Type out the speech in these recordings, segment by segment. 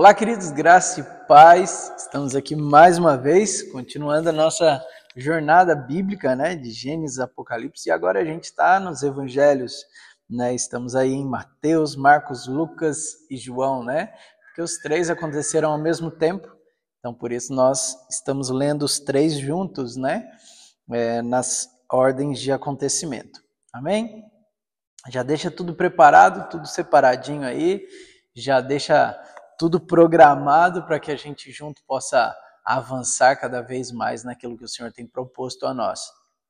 Olá, queridos, graça e paz. Estamos aqui mais uma vez, continuando a nossa jornada bíblica, de Gênesis, Apocalipse, e agora a gente está nos evangelhos, Estamos aí em Mateus, Marcos, Lucas e João, Porque os três aconteceram ao mesmo tempo, então por isso nós estamos lendo os três juntos, nas ordens de acontecimento. Amém? Já deixa tudo preparado, tudo separadinho aí, já deixa tudo programado para que a gente junto possa avançar cada vez mais naquilo que o Senhor tem proposto a nós.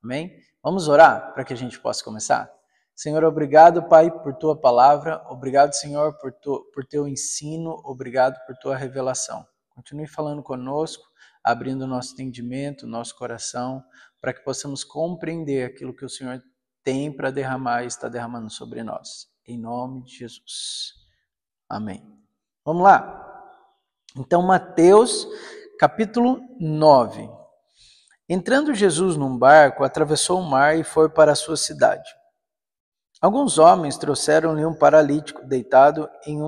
Amém? Vamos orar para que a gente possa começar? Senhor, obrigado, Pai, por Tua palavra. Obrigado, Senhor, por Teu ensino. Obrigado por Tua revelação. Continue falando conosco, abrindo o nosso entendimento, nosso coração, para que possamos compreender aquilo que o Senhor tem para derramar e está derramando sobre nós. Em nome de Jesus. Amém. Vamos lá. Então, Mateus, capítulo 9. Entrando Jesus num barco, atravessou o mar e foi para a sua cidade. Alguns homens trouxeram-lhe um paralítico deitado em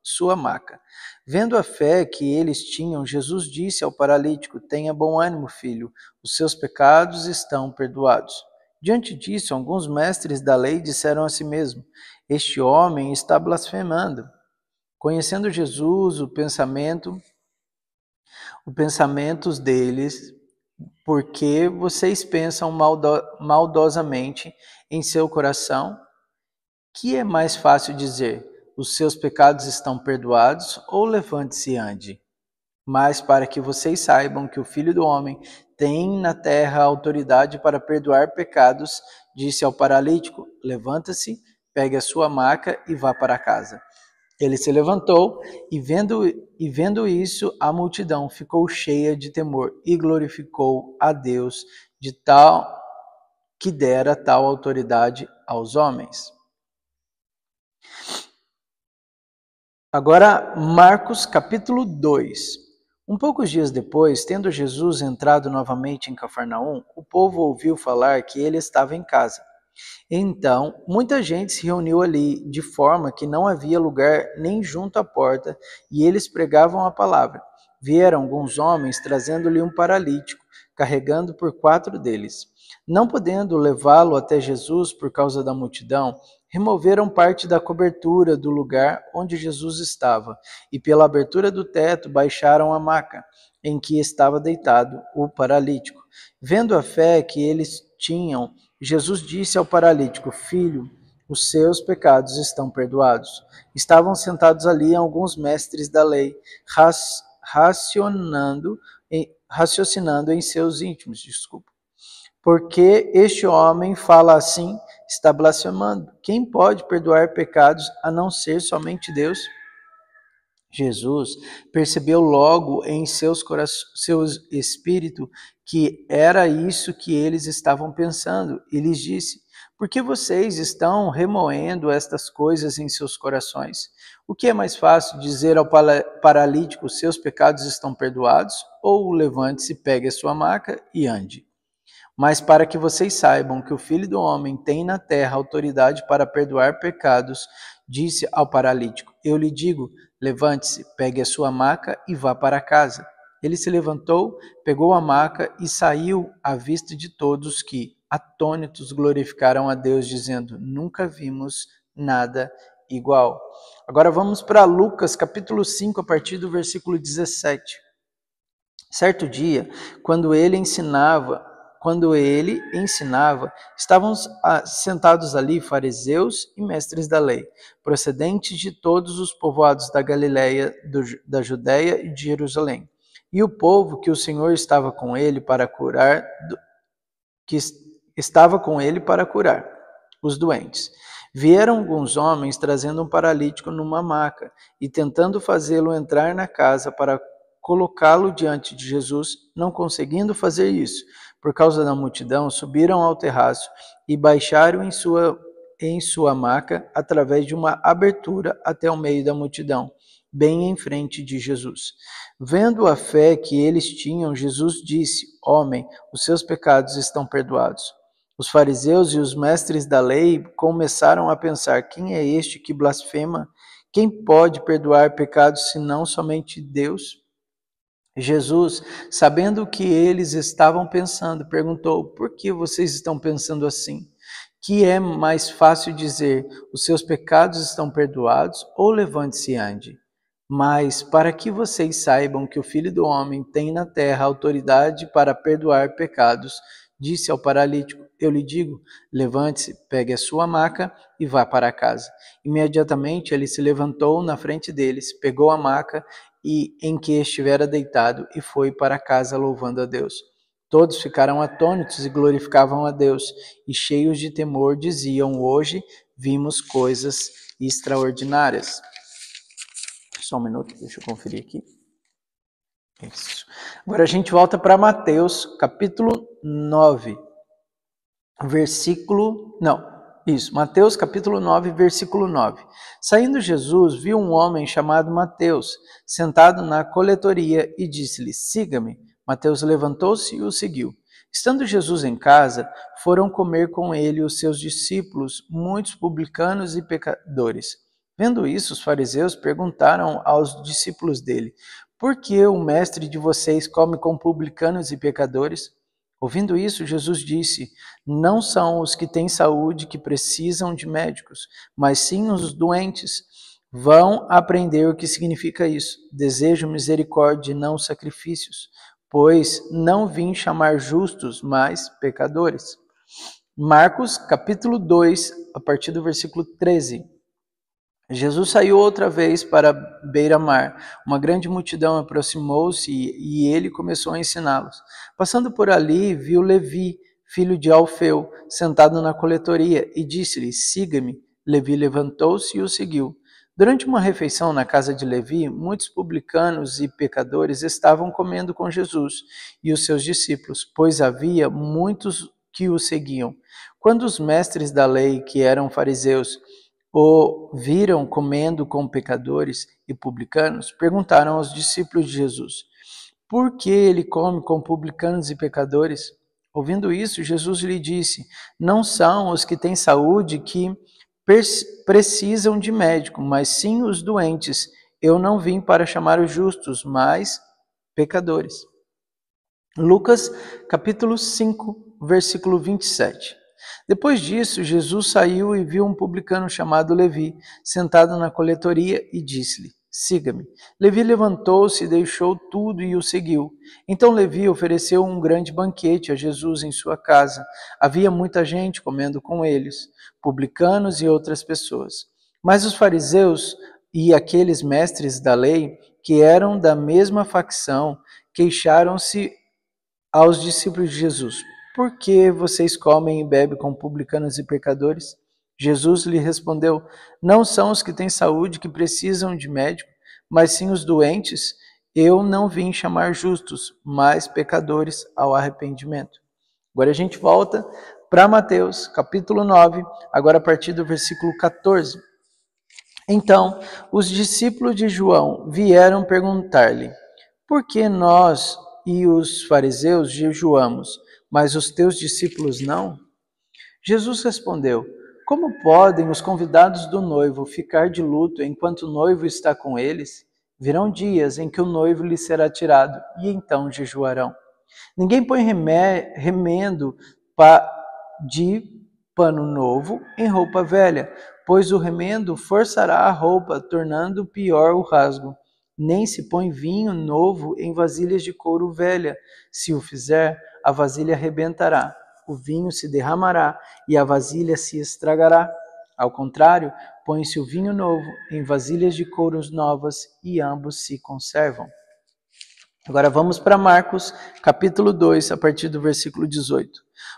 sua maca. Vendo a fé que eles tinham, Jesus disse ao paralítico: "Tenha bom ânimo, filho, os seus pecados estão perdoados." Diante disso, alguns mestres da lei disseram a si mesmos: "Este homem está blasfemando." Conhecendo Jesus, os pensamentos deles, porque vocês pensam maldosamente em seu coração, que é mais fácil dizer: "Os seus pecados estão perdoados", ou "Levante-se e ande"? Mas para que vocês saibam que o Filho do Homem tem na terra autoridade para perdoar pecados, disse ao paralítico: "Levanta-se, pegue a sua maca e vá para casa." Ele se levantou e vendo isso, a multidão ficou cheia de temor e glorificou a Deus de tal que dera tal autoridade aos homens. Agora, Marcos capítulo 2. Poucos dias depois, tendo Jesus entrado novamente em Cafarnaum, o povo ouviu falar que ele estava em casa. Então, muita gente se reuniu ali, de forma que não havia lugar nem junto à porta, e eles pregavam a palavra. Vieram alguns homens trazendo-lhe um paralítico, carregando por 4 deles. Não podendo levá-lo até Jesus por causa da multidão, removeram parte da cobertura do lugar onde Jesus estava, e pela abertura do teto baixaram a maca em que estava deitado o paralítico. Vendo a fé que eles tinham, Jesus disse ao paralítico: "Filho, os seus pecados estão perdoados." Estavam sentados ali alguns mestres da lei, raciocinando em seus íntimos. Porque este homem fala assim, está blasfemando. Quem pode perdoar pecados a não ser somente Deus? Jesus percebeu logo em seu espírito que era isso que eles estavam pensando e lhes disse: "Por que vocês estão remoendo estas coisas em seus corações? O que é mais fácil, dizer ao paralítico: seus pecados estão perdoados, ou levante-se, pegue a sua maca e ande? Mas para que vocês saibam que o Filho do Homem tem na terra autoridade para perdoar pecados, disse ao paralítico: eu lhe digo, levante-se, pegue a sua maca e vá para casa." Ele se levantou, pegou a maca e saiu à vista de todos que, atônitos, glorificaram a Deus, dizendo: "Nunca vimos nada igual." Agora vamos para Lucas capítulo 5, a partir do versículo 17. Certo dia, quando ele ensinava, estavam sentados ali fariseus e mestres da lei, procedentes de todos os povoados da Galiléia, da Judéia e de Jerusalém. E o povo que o Senhor estava com ele para curar os doentes. Vieram alguns homens trazendo um paralítico numa maca e tentando fazê-lo entrar na casa para colocá-lo diante de Jesus. Não conseguindo fazer isso, por causa da multidão, subiram ao terraço e baixaram em sua maca através de uma abertura até o meio da multidão, bem em frente de Jesus. Vendo a fé que eles tinham, Jesus disse: "Homem, os seus pecados estão perdoados." Os fariseus e os mestres da lei começaram a pensar: quem é este que blasfema? Quem pode perdoar pecados senão somente Deus? Jesus, sabendo o que eles estavam pensando, perguntou: por que vocês estão pensando assim? Que é mais fácil dizer: os seus pecados estão perdoados, ou levante-se e ande? Mas para que vocês saibam que o Filho do Homem tem na terra autoridade para perdoar pecados, disse ao paralítico: eu lhe digo, levante-se, pegue a sua maca e vá para casa. Imediatamente ele se levantou na frente deles, pegou a maca em que estivera deitado e foi para casa louvando a Deus. Todos ficaram atônitos e glorificavam a Deus, e cheios de temor diziam: hoje vimos coisas extraordinárias. Só um minuto, deixa eu conferir aqui. Isso. Agora a gente volta para Mateus, capítulo 9, Mateus capítulo 9, versículo 9. Saindo Jesus, viu um homem chamado Mateus, sentado na coletoria, e disse-lhe: siga-me. Mateus levantou-se e o seguiu. Estando Jesus em casa, foram comer com ele os seus discípulos, muitos publicanos e pecadores. Vendo isso, os fariseus perguntaram aos discípulos dele: por que o mestre de vocês come com publicanos e pecadores? Ouvindo isso, Jesus disse: não são os que têm saúde que precisam de médicos, mas sim os doentes. Vão aprender o que significa isso. Desejo misericórdia e não sacrifícios, pois não vim chamar justos, mas pecadores. Marcos, capítulo 2, a partir do versículo 13. Jesus saiu outra vez para a beira-mar. Uma grande multidão aproximou-se e ele começou a ensiná-los. Passando por ali, viu Levi, filho de Alfeu, sentado na coletoria, e disse-lhe: siga-me. Levi levantou-se e o seguiu. Durante uma refeição na casa de Levi, muitos publicanos e pecadores estavam comendo com Jesus e os seus discípulos, pois havia muitos que o seguiam. Quando os mestres da lei, que eram fariseus, o viram comendo com pecadores e publicanos, perguntaram aos discípulos de Jesus: por que ele come com publicanos e pecadores? Ouvindo isso, Jesus lhe disse: não são os que têm saúde que precisam de médico, mas sim os doentes. Eu não vim para chamar os justos, mas pecadores. Lucas, capítulo 5, versículo 27. Depois disso, Jesus saiu e viu um publicano chamado Levi, sentado na coletoria, e disse-lhe: siga-me. Levi levantou-se, deixou tudo e o seguiu. Então Levi ofereceu um grande banquete a Jesus em sua casa. Havia muita gente comendo com eles, publicanos e outras pessoas. Mas os fariseus e aqueles mestres da lei, que eram da mesma facção, queixaram-se aos discípulos de Jesus: por que vocês comem e bebem com publicanos e pecadores? Jesus lhe respondeu: não são os que têm saúde que precisam de médico, mas sim os doentes. Eu não vim chamar justos, mas pecadores ao arrependimento. Agora a gente volta para Mateus, capítulo 9, agora a partir do versículo 14. Então, os discípulos de João vieram perguntar-lhe: por que nós e os fariseus jejuamos, mas os teus discípulos não? Jesus respondeu: como podem os convidados do noivo ficar de luto enquanto o noivo está com eles? Virão dias em que o noivo lhes será tirado, e então jejuarão. Ninguém põe remendo de pano novo em roupa velha, pois o remendo forçará a roupa, tornando pior o rasgo. Nem se põe vinho novo em vasilhas de couro velha. Se o fizer, a vasilha arrebentará, o vinho se derramará e a vasilha se estragará. Ao contrário, põe-se o vinho novo em vasilhas de couro novas e ambos se conservam. Agora vamos para Marcos, capítulo 2, a partir do versículo 18.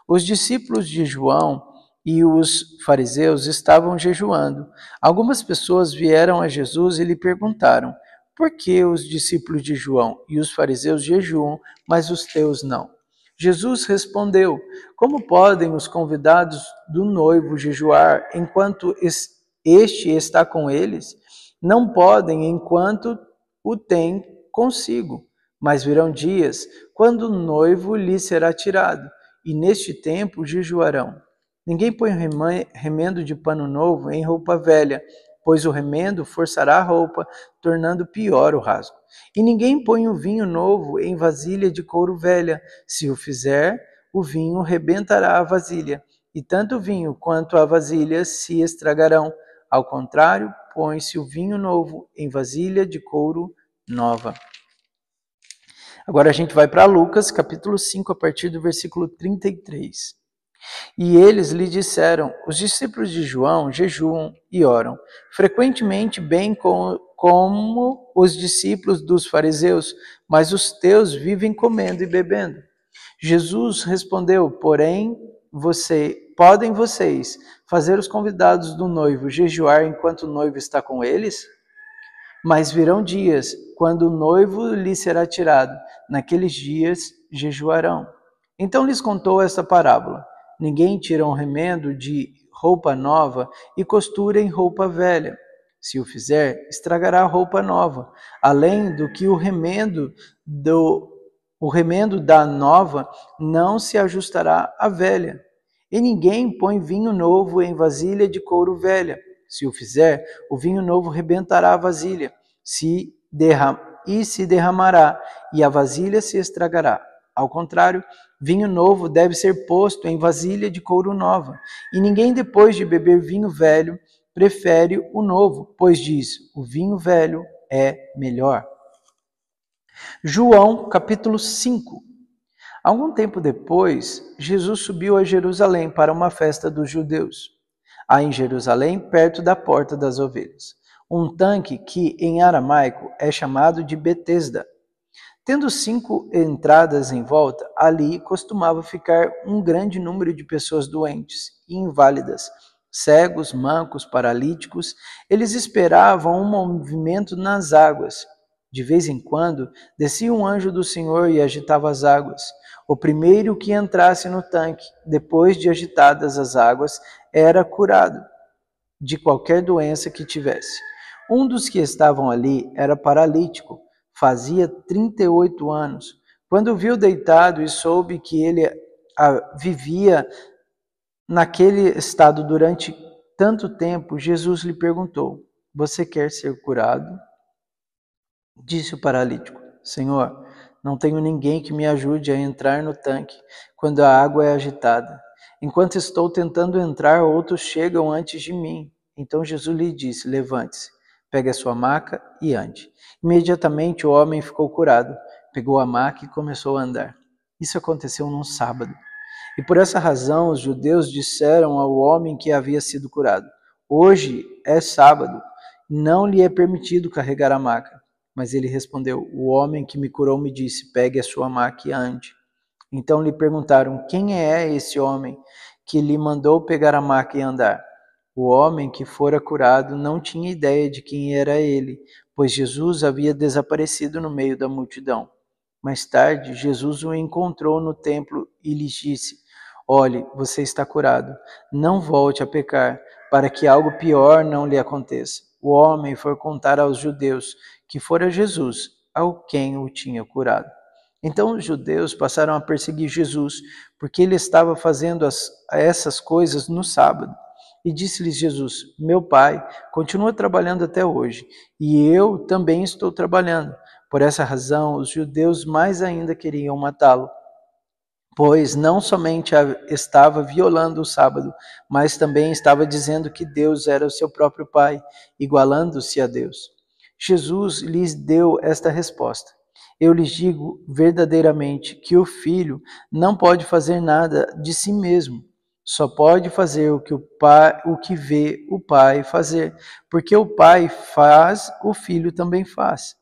Os discípulos de João e os fariseus estavam jejuando. Algumas pessoas vieram a Jesus e lhe perguntaram: por que os discípulos de João e os fariseus jejuam, mas os teus não? Jesus respondeu: como podem os convidados do noivo jejuar enquanto este está com eles? Não podem enquanto o tem consigo. Mas virão dias quando o noivo lhe será tirado, e neste tempo jejuarão. Ninguém põe remendo de pano novo em roupa velha, pois o remendo forçará a roupa, tornando pior o rasgo. E ninguém põe o vinho novo em vasilha de couro velha. Se o fizer, o vinho rebentará a vasilha, e tanto o vinho quanto a vasilha se estragarão. Ao contrário, põe-se o vinho novo em vasilha de couro nova. Agora a gente vai para Lucas, capítulo 5, a partir do versículo 33. E eles lhe disseram: os discípulos de João jejuam e oram, frequentemente bem como os discípulos dos fariseus, mas os teus vivem comendo e bebendo. Jesus respondeu: porém, podem vocês fazer os convidados do noivo jejuar enquanto o noivo está com eles? Mas virão dias quando o noivo lhe será tirado. Naqueles dias jejuarão. Então lhes contou esta parábola: ninguém tira um remendo de roupa nova e costura em roupa velha. Se o fizer, estragará a roupa nova. Além do que o remendo da nova não se ajustará à velha. E ninguém põe vinho novo em vasilha de couro velha. Se o fizer, o vinho novo rebentará a vasilha, se derramará, e a vasilha se estragará. Ao contrário, vinho novo deve ser posto em vasilha de couro nova. E ninguém, depois de beber vinho velho, prefere o novo, pois diz: o vinho velho é melhor. João, capítulo 5. Algum tempo depois, Jesus subiu a Jerusalém para uma festa dos judeus. Há em Jerusalém, perto da Porta das Ovelhas, um tanque que, em aramaico, é chamado de Betesda. Tendo 5 entradas em volta, ali costumava ficar um grande número de pessoas doentes e inválidas, cegos, mancos, paralíticos. Eles esperavam um movimento nas águas. De vez em quando, descia um anjo do Senhor e agitava as águas. O primeiro que entrasse no tanque, depois de agitadas as águas, era curado de qualquer doença que tivesse. Um dos que estavam ali era paralítico, fazia 38 anos. Quando o viu deitado e soube que ele vivia naquele estado durante tanto tempo, Jesus lhe perguntou: você quer ser curado? Disse o paralítico: Senhor, não tenho ninguém que me ajude a entrar no tanque quando a água é agitada. Enquanto estou tentando entrar, outros chegam antes de mim. Então Jesus lhe disse: levante-se, pegue a sua maca e ande. Imediatamente o homem ficou curado, pegou a maca e começou a andar. Isso aconteceu num sábado. E por essa razão os judeus disseram ao homem que havia sido curado: hoje é sábado, não lhe é permitido carregar a maca. Mas ele respondeu: o homem que me curou me disse: pegue a sua maca e ande. Então lhe perguntaram: quem é esse homem que lhe mandou pegar a maca e andar? O homem que fora curado não tinha ideia de quem era ele, pois Jesus havia desaparecido no meio da multidão. Mais tarde, Jesus o encontrou no templo e lhe disse: olhe, você está curado. Não volte a pecar, para que algo pior não lhe aconteça. O homem foi contar aos judeus que fora Jesus ao quem o tinha curado. Então os judeus passaram a perseguir Jesus, porque ele estava fazendo essas coisas no sábado. E disse-lhes Jesus: meu pai continua trabalhando até hoje, e eu também estou trabalhando. Por essa razão, os judeus mais ainda queriam matá-lo, pois não somente estava violando o sábado, mas também estava dizendo que Deus era o seu próprio Pai, igualando-se a Deus. Jesus lhes deu esta resposta: eu lhes digo verdadeiramente que o Filho não pode fazer nada de si mesmo, só pode fazer o que vê o Pai fazer, porque o Pai faz, o Filho também faz.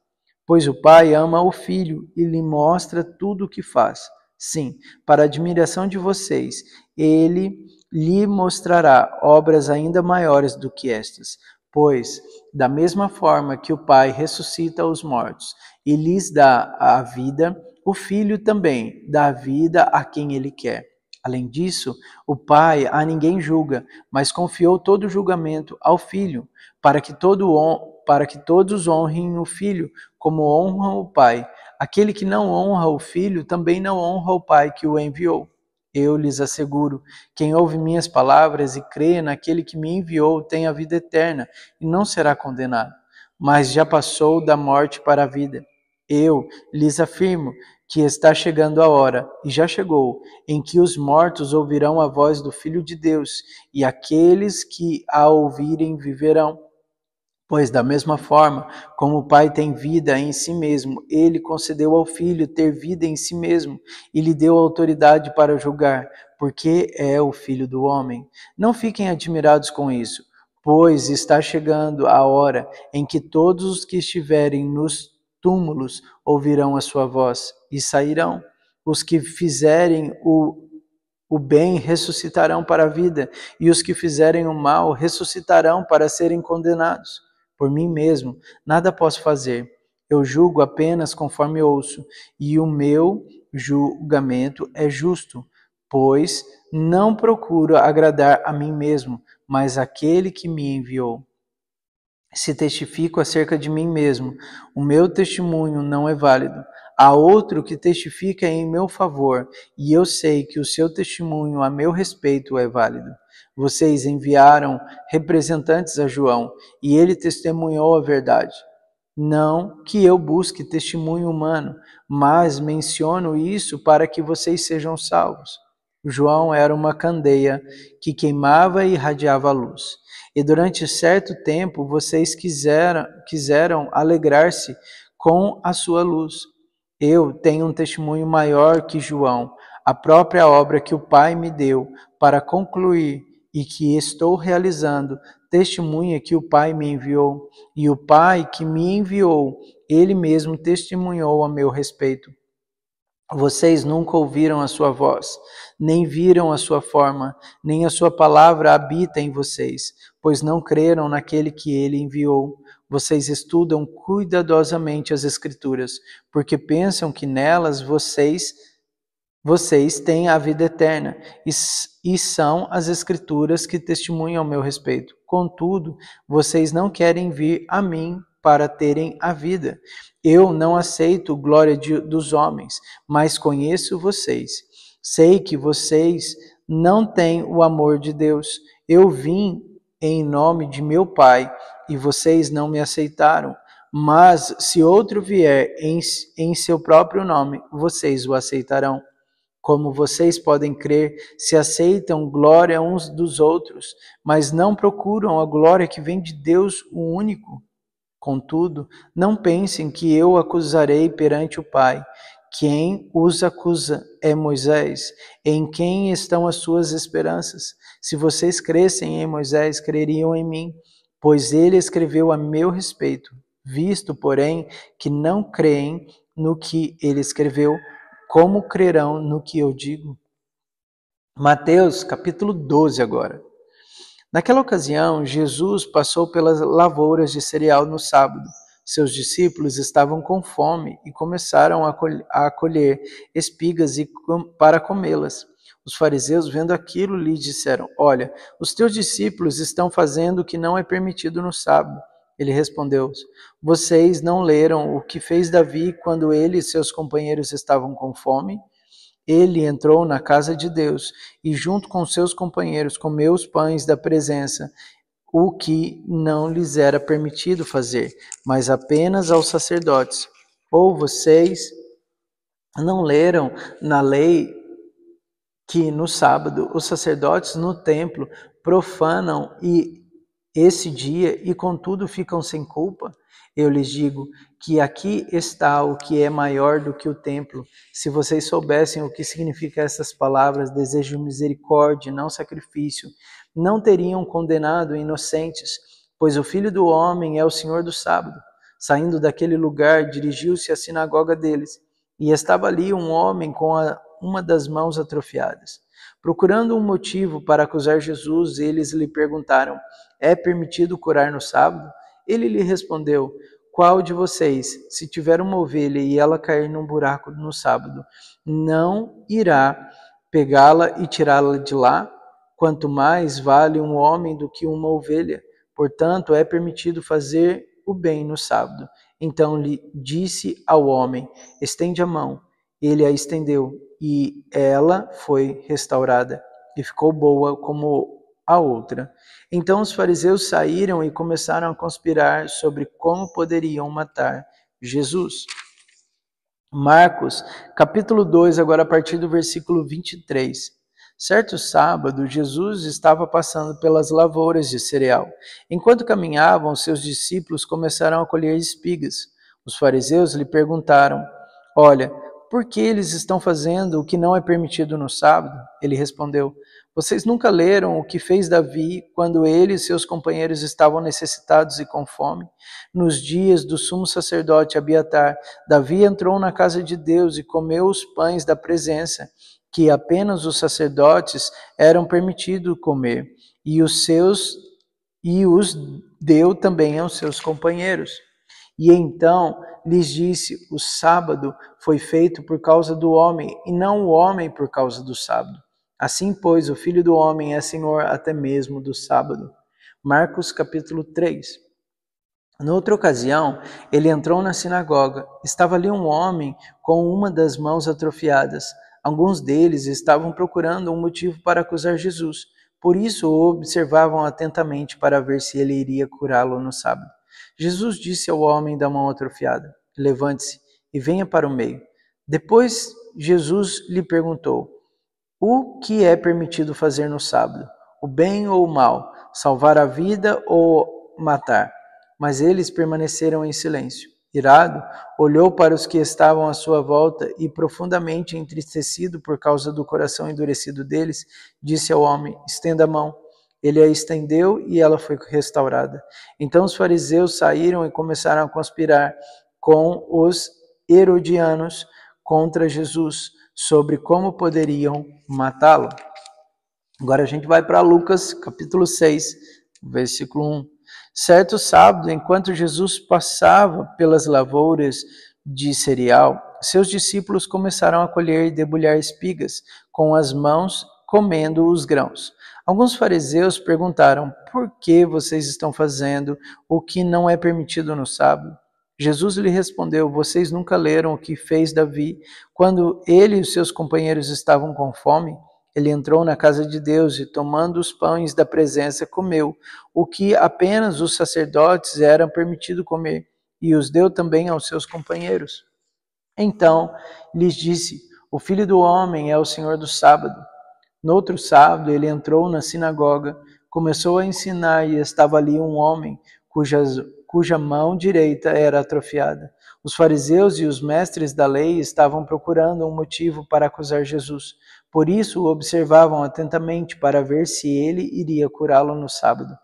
Pois o Pai ama o Filho e lhe mostra tudo o que faz. Sim, para a admiração de vocês, ele lhe mostrará obras ainda maiores do que estas. Pois, da mesma forma que o Pai ressuscita os mortos e lhes dá a vida, o Filho também dá a vida a quem ele quer. Além disso, o Pai a ninguém julga, mas confiou todo o julgamento ao Filho, para que todos honrem o Filho como honram o Pai. Aquele que não honra o Filho também não honra o Pai que o enviou. Eu lhes asseguro, quem ouve minhas palavras e crê naquele que me enviou tem a vida eterna e não será condenado, mas já passou da morte para a vida. Eu lhes afirmo que está chegando a hora, e já chegou, em que os mortos ouvirão a voz do Filho de Deus, e aqueles que a ouvirem viverão. Pois da mesma forma como o Pai tem vida em si mesmo, ele concedeu ao Filho ter vida em si mesmo e lhe deu autoridade para julgar, porque é o Filho do homem. Não fiquem admirados com isso, pois está chegando a hora em que todos os que estiverem nos túmulos ouvirão a sua voz e sairão. Os que fizerem o bem ressuscitarão para a vida, e os que fizerem o mal ressuscitarão para serem condenados. Por mim mesmo, nada posso fazer. Eu julgo apenas conforme ouço, e o meu julgamento é justo, pois não procuro agradar a mim mesmo, mas aquele que me enviou. Se testifico acerca de mim mesmo, o meu testemunho não é válido. Há outro que testifica em meu favor, e eu sei que o seu testemunho a meu respeito é válido. Vocês enviaram representantes a João, e ele testemunhou a verdade. Não que eu busque testemunho humano, mas menciono isso para que vocês sejam salvos. João era uma candeia que queimava e irradiava a luz. E durante certo tempo vocês quiseram alegrar-se com a sua luz. Eu tenho um testemunho maior que João, a própria obra que o Pai me deu para concluir e que estou realizando, testemunha que o Pai me enviou, e o Pai que me enviou, ele mesmo testemunhou a meu respeito. Vocês nunca ouviram a sua voz, nem viram a sua forma, nem a sua palavra habita em vocês, pois não creram naquele que ele enviou. Vocês estudam cuidadosamente as Escrituras, porque pensam que nelas vocês têm a vida eterna, e são as Escrituras que testemunham ao meu respeito. Contudo, vocês não querem vir a mim para terem a vida. Eu não aceito glória dos homens, mas conheço vocês. Sei que vocês não têm o amor de Deus. Eu vim em nome de meu Pai, e vocês não me aceitaram. Mas se outro vier em seu próprio nome, vocês o aceitarão. Como vocês podem crer, se aceitam glória uns dos outros, mas não procuram a glória que vem de Deus, o único. Contudo, não pensem que eu acusarei perante o Pai. Quem os acusa é Moisés, em quem estão as suas esperanças. Se vocês crescem em Moisés, creriam em mim, pois ele escreveu a meu respeito. Visto, porém, que não creem no que ele escreveu, como crerão no que eu digo? Mateus capítulo 12 agora. Naquela ocasião, Jesus passou pelas lavouras de cereal no sábado. Seus discípulos estavam com fome e começaram a colher espigas para comê-las. Os fariseus, vendo aquilo, lhe disseram: Olha, os teus discípulos estão fazendo o que não é permitido no sábado. Ele respondeu: Vocês não leram o que fez Davi quando ele e seus companheiros estavam com fome? Ele entrou na casa de Deus e, junto com seus companheiros, comeu os pães da presença, o que não lhes era permitido fazer, mas apenas aos sacerdotes. Ou vocês não leram na lei que no sábado os sacerdotes no templo profanam esse dia e contudo ficam sem culpa? Eu lhes digo que aqui está o que é maior do que o templo. Se vocês soubessem o que significam essas palavras, desejo misericórdia, não sacrifício, não teriam condenado inocentes, pois o Filho do Homem é o Senhor do sábado. Saindo daquele lugar, dirigiu-se à sinagoga deles, e estava ali um homem com uma das mãos atrofiadas. Procurando um motivo para acusar Jesus, eles lhe perguntaram: É permitido curar no sábado? Ele lhe respondeu: Qual de vocês, se tiver uma ovelha e ela cair num buraco no sábado, não irá pegá-la e tirá-la de lá? Quanto mais vale um homem do que uma ovelha. Portanto, é permitido fazer o bem no sábado. Então lhe disse ao homem: Estende a mão. Ele a estendeu, e ela foi restaurada, e ficou boa como a outra. Então os fariseus saíram e começaram a conspirar sobre como poderiam matar Jesus. Marcos, capítulo 2, agora a partir do versículo 23. Certo sábado, Jesus estava passando pelas lavouras de cereal. Enquanto caminhavam, seus discípulos começaram a colher espigas. Os fariseus lhe perguntaram: Olha, por que eles estão fazendo o que não é permitido no sábado? Ele respondeu: Vocês nunca leram o que fez Davi quando ele e seus companheiros estavam necessitados e com fome? Nos dias do sumo sacerdote Abiatar, Davi entrou na casa de Deus e comeu os pães da presença, que apenas os sacerdotes eram permitidos comer, e os deu também aos seus companheiros. E então lhes disse: o sábado foi feito por causa do homem, e não o homem por causa do sábado. Assim, pois, o Filho do Homem é Senhor até mesmo do sábado. Marcos capítulo 3. Noutra ocasião, ele entrou na sinagoga. Estava ali um homem com uma das mãos atrofiadas. Alguns deles estavam procurando um motivo para acusar Jesus. Por isso o observavam atentamente para ver se ele iria curá-lo no sábado. Jesus disse ao homem da mão atrofiada: Levante-se e venha para o meio. Depois Jesus lhe perguntou: O que é permitido fazer no sábado? O bem ou o mal? Salvar a vida ou matar? Mas eles permaneceram em silêncio. Irado, olhou para os que estavam à sua volta e, profundamente entristecido por causa do coração endurecido deles, disse ao homem: Estenda a mão. Ele a estendeu e ela foi restaurada. Então os fariseus saíram e começaram a conspirar com os herodianos contra Jesus, sobre como poderiam matá-lo. Agora a gente vai para Lucas, capítulo 6, versículo 1. Certo sábado, enquanto Jesus passava pelas lavouras de cereal, seus discípulos começaram a colher e debulhar espigas com as mãos, comendo os grãos. Alguns fariseus perguntaram: Por que vocês estão fazendo o que não é permitido no sábado? Jesus lhe respondeu: Vocês nunca leram o que fez Davi quando ele e os seus companheiros estavam com fome? Ele entrou na casa de Deus e, tomando os pães da presença, comeu o que apenas os sacerdotes eram permitidos comer, e os deu também aos seus companheiros. Então lhes disse: O Filho do Homem é o Senhor do sábado. No outro sábado, ele entrou na sinagoga, começou a ensinar, e estava ali um homem cuja mão direita era atrofiada. Os fariseus e os mestres da lei estavam procurando um motivo para acusar Jesus. Por isso o observavam atentamente para ver se ele iria curá-lo no sábado.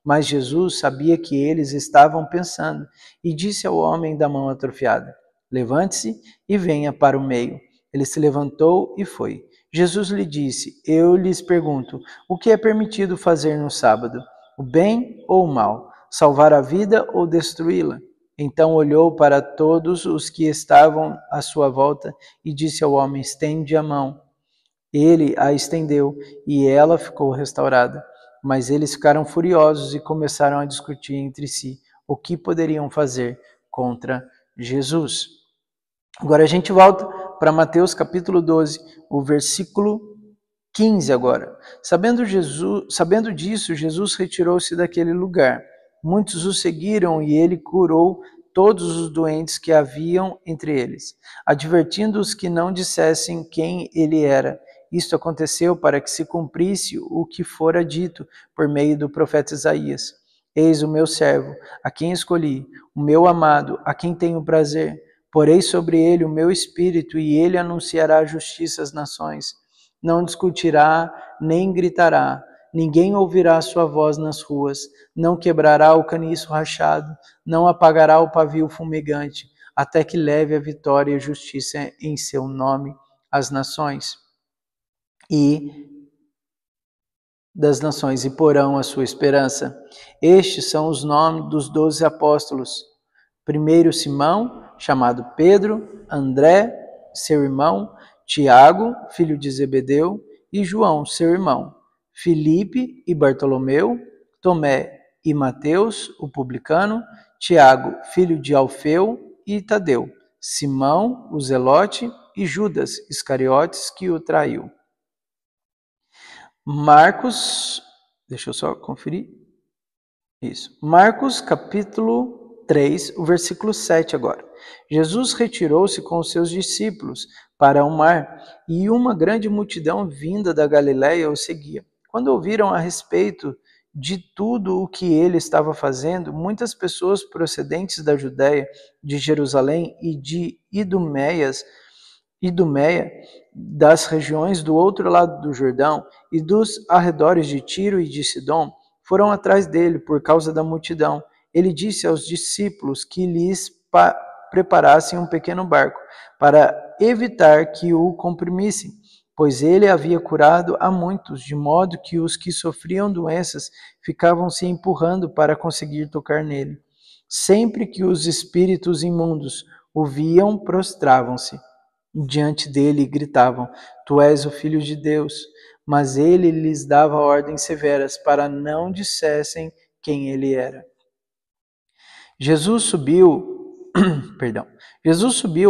Mas Jesus sabia que eles estavam pensando e disse ao homem da mão atrofiada: Levante-se e venha para o meio. Ele se levantou e foi. Jesus lhe disse: Eu lhes pergunto, o que é permitido fazer no sábado? O bem ou o mal? Salvar a vida ou destruí-la? Então olhou para todos os que estavam à sua volta e disse ao homem: Estende a mão. Ele a estendeu e ela ficou restaurada. Mas eles ficaram furiosos e começaram a discutir entre si o que poderiam fazer contra Jesus. Agora a gente volta para Mateus capítulo 12, o versículo 15 agora. Sabendo disso, Jesus retirou-se daquele lugar. Muitos o seguiram e ele curou todos os doentes que haviam entre eles, advertindo-os que não dissessem quem ele era. Isto aconteceu para que se cumprisse o que fora dito por meio do profeta Isaías: Eis o meu servo, a quem escolhi, o meu amado, a quem tenho prazer. Porei sobre ele o meu espírito, e ele anunciará a justiça às nações. Não discutirá, nem gritará. Ninguém ouvirá a sua voz nas ruas. Não quebrará o caniço rachado. Não apagará o pavio fumegante, até que leve a vitória e a justiça em seu nome às nações. Das nações, e porão a sua esperança. Estes são os nomes dos 12 apóstolos. Primeiro Simão, chamado Pedro, André, seu irmão, Tiago, filho de Zebedeu, e João, seu irmão, Filipe e Bartolomeu, Tomé e Mateus, o publicano, Tiago, filho de Alfeu, e Tadeu, Simão, o zelote, e Judas Iscariotes, que o traiu. Marcos, deixa eu só conferir. Isso. Marcos, capítulo 3, o versículo 7 agora. Jesus retirou-se com os seus discípulos para o mar, e uma grande multidão vinda da Galiléia o seguia. Quando ouviram a respeito de tudo o que ele estava fazendo, muitas pessoas procedentes da Judéia, de Jerusalém e de Idumeia, das regiões do outro lado do Jordão e dos arredores de Tiro e de Sidom, foram atrás dele por causa da multidão. Ele disse aos discípulos que lhes preparassem um pequeno barco para evitar que o comprimissem, pois ele havia curado a muitos, de modo que os que sofriam doenças ficavam se empurrando para conseguir tocar nele. Sempre que os espíritos imundos o viam, prostravam-se diante dele e gritavam: Tu és o Filho de Deus. Mas ele lhes dava ordens severas para não dissessem quem ele era. Jesus subiu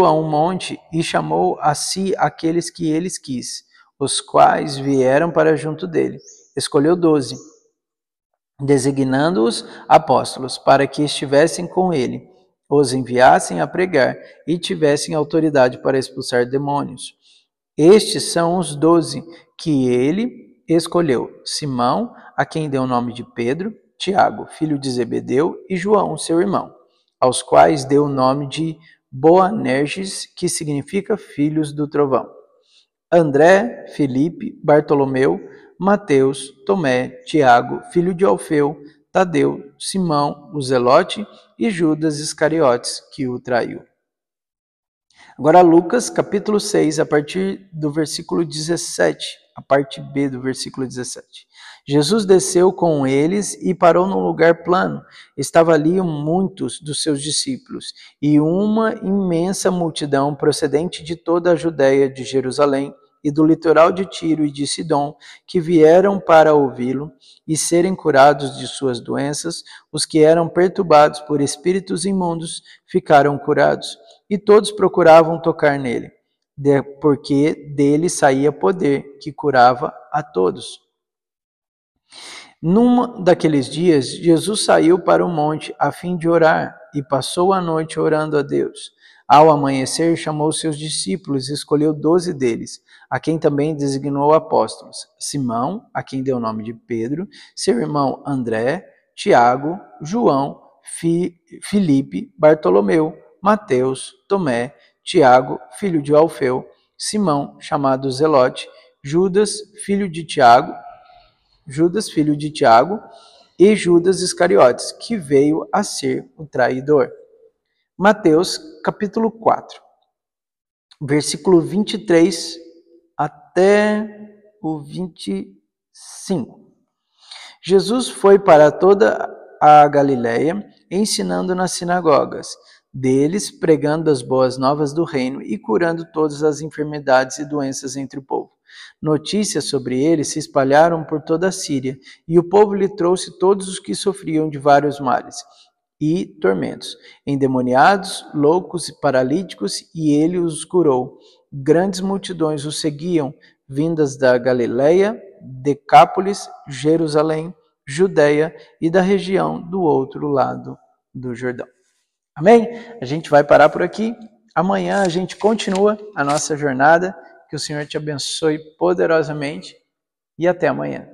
a um monte e chamou a si aqueles que ele quis, os quais vieram para junto dele. Escolheu 12, designando-os apóstolos, para que estivessem com ele, os enviassem a pregar e tivessem autoridade para expulsar demônios. Estes são os 12 que ele escolheu: Simão, a quem deu o nome de Pedro, Tiago, filho de Zebedeu, e João, seu irmão, aos quais deu o nome de Boanerges, que significa filhos do trovão. André, Felipe, Bartolomeu, Mateus, Tomé, Tiago, filho de Alfeu, Tadeu, Simão, o Zelote e Judas Iscariotes, que o traiu. Agora Lucas, capítulo 6, a partir do versículo 17, a parte B do versículo 17. Jesus desceu com eles e parou num lugar plano. Estava ali muitos dos seus discípulos e uma imensa multidão procedente de toda a Judéia, de Jerusalém e do litoral de Tiro e de Sidom, que vieram para ouvi-lo e serem curados de suas doenças. Os que eram perturbados por espíritos imundos ficaram curados. E todos procuravam tocar nele, porque dele saía poder que curava a todos. Num daqueles dias, Jesus saiu para o monte a fim de orar e passou a noite orando a Deus. Ao amanhecer, chamou seus discípulos e escolheu 12 deles, a quem também designou apóstolos: Simão, a quem deu o nome de Pedro, seu irmão André, Tiago, João, Filipe, Bartolomeu, Mateus, Tomé, Tiago, filho de Alfeu, Simão, chamado Zelote, Judas, filho de Tiago, e Judas Iscariotes, que veio a ser o traidor. Mateus, capítulo 4, versículo 23 até o 25. Jesus foi para toda a Galiléia, ensinando nas sinagogas deles, pregando as boas novas do reino e curando todas as enfermidades e doenças entre o povo. Notícias sobre ele se espalharam por toda a Síria, e o povo lhe trouxe todos os que sofriam de vários males e tormentos, endemoniados, loucos e paralíticos, e ele os curou. Grandes multidões o seguiam, vindas da Galiléia, Decápolis, Jerusalém, Judéia e da região do outro lado do Jordão. Amém? A gente vai parar por aqui. Amanhã a gente continua a nossa jornada. Que o Senhor te abençoe poderosamente e até amanhã.